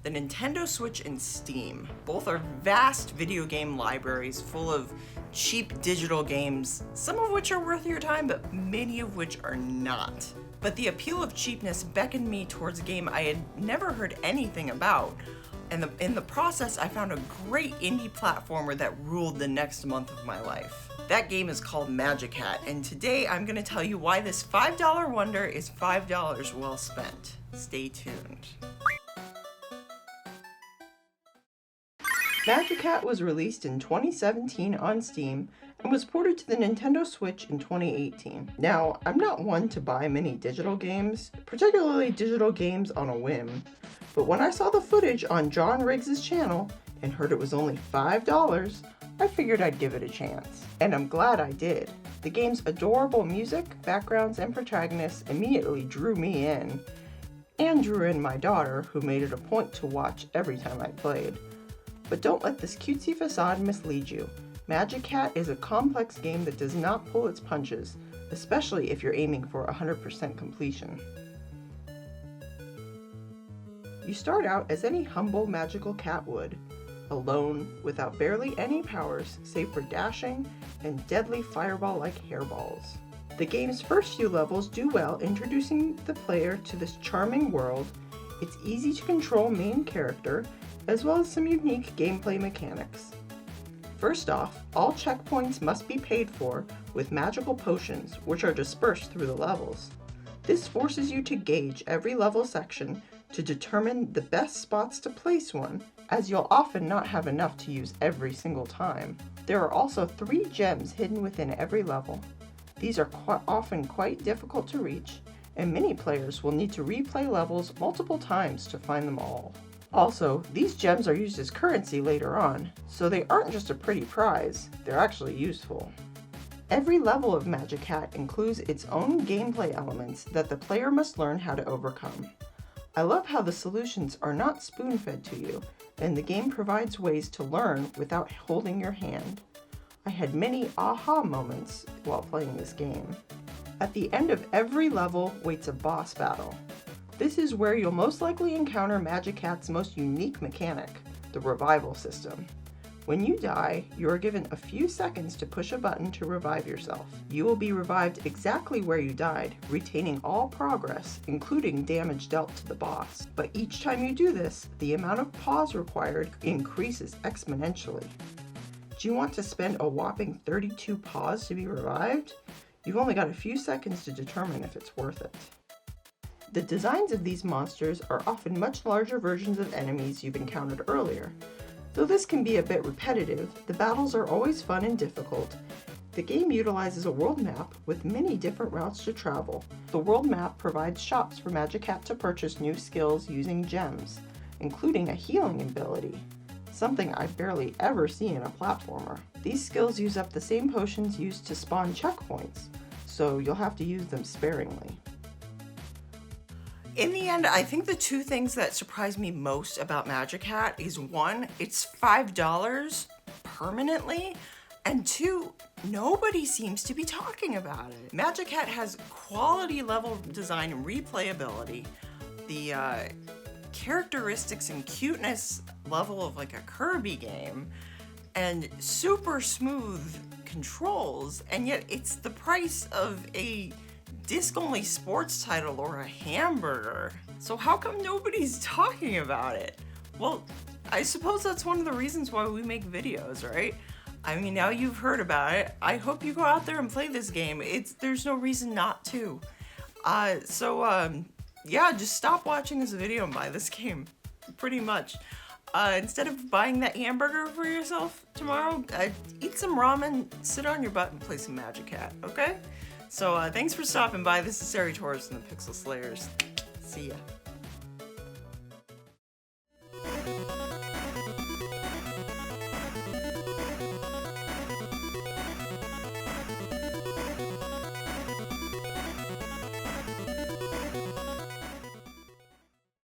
the Nintendo Switch and Steam. Both are vast video game libraries full of cheap digital games, some of which are worth your time, but many of which are not. But the appeal of cheapness beckoned me towards a game I had never heard anything about, and in the process I found a great indie platformer that ruled the next month of my life. That game is called Magicat, and today I'm going to tell you why this $5 wonder is $5 well spent. Stay tuned. Magicat was released in 2017 on Steam and was ported to the Nintendo Switch in 2018. Now, I'm not one to buy many digital games, particularly digital games on a whim, but when I saw the footage on John Riggs' channel and heard it was only $5, I figured I'd give it a chance. And I'm glad I did. The game's adorable music, backgrounds, and protagonists immediately drew me in, and drew in my daughter, who made it a point to watch every time I played. But don't let this cutesy facade mislead you. Magicat is a complex game that does not pull its punches, especially if you're aiming for 100% completion. You start out as any humble magical cat would, alone, without barely any powers save for dashing and deadly fireball-like hairballs. The game's first few levels do well introducing the player to this charming world, its easy to control main character, as well as some unique gameplay mechanics. First off, all checkpoints must be paid for with magical potions, which are dispersed through the levels. This forces you to gauge every level section to determine the best spots to place one, as you'll often not have enough to use every single time. There are also 3 gems hidden within every level. These are often quite difficult to reach, and many players will need to replay levels multiple times to find them all. Also, these gems are used as currency later on, so they aren't just a pretty prize, they're actually useful. Every level of Magicat includes its own gameplay elements that the player must learn how to overcome. I love how the solutions are not spoon-fed to you, and the game provides ways to learn without holding your hand. I had many aha moments while playing this game. At the end of every level waits a boss battle. This is where you'll most likely encounter Magicat's most unique mechanic, the revival system. When you die, you are given a few seconds to push a button to revive yourself. You will be revived exactly where you died, retaining all progress, including damage dealt to the boss. But each time you do this, the amount of pause required increases exponentially. Do you want to spend a whopping 32 pause to be revived? You've only got a few seconds to determine if it's worth it. The designs of these monsters are often much larger versions of enemies you've encountered earlier. Though this can be a bit repetitive, the battles are always fun and difficult. The game utilizes a world map with many different routes to travel. The world map provides shops for Magicat to purchase new skills using gems, including a healing ability, something I barely ever see in a platformer. These skills use up the same potions used to spawn checkpoints, so you'll have to use them sparingly. In the end, I think the 2 things that surprised me most about Magicat is 1, it's $5 permanently, and 2, nobody seems to be talking about it. Magicat has quality level design and replayability, the characteristics and cuteness level of like a Kirby game, and super smooth controls, and yet it's the price of a disc-only sports title or a hamburger. So how come nobody's talking about it? Well, I suppose that's one of the reasons why we make videos, right? I mean, now you've heard about it. I hope you go out there and play this game. There's no reason not to. Yeah, just stop watching this video and buy this game, pretty much. Instead of buying that hamburger for yourself tomorrow, eat some ramen, sit on your butt, and play some Magicat, okay? So thanks for stopping by. This is Seeric and the Pixel Slayers. See ya.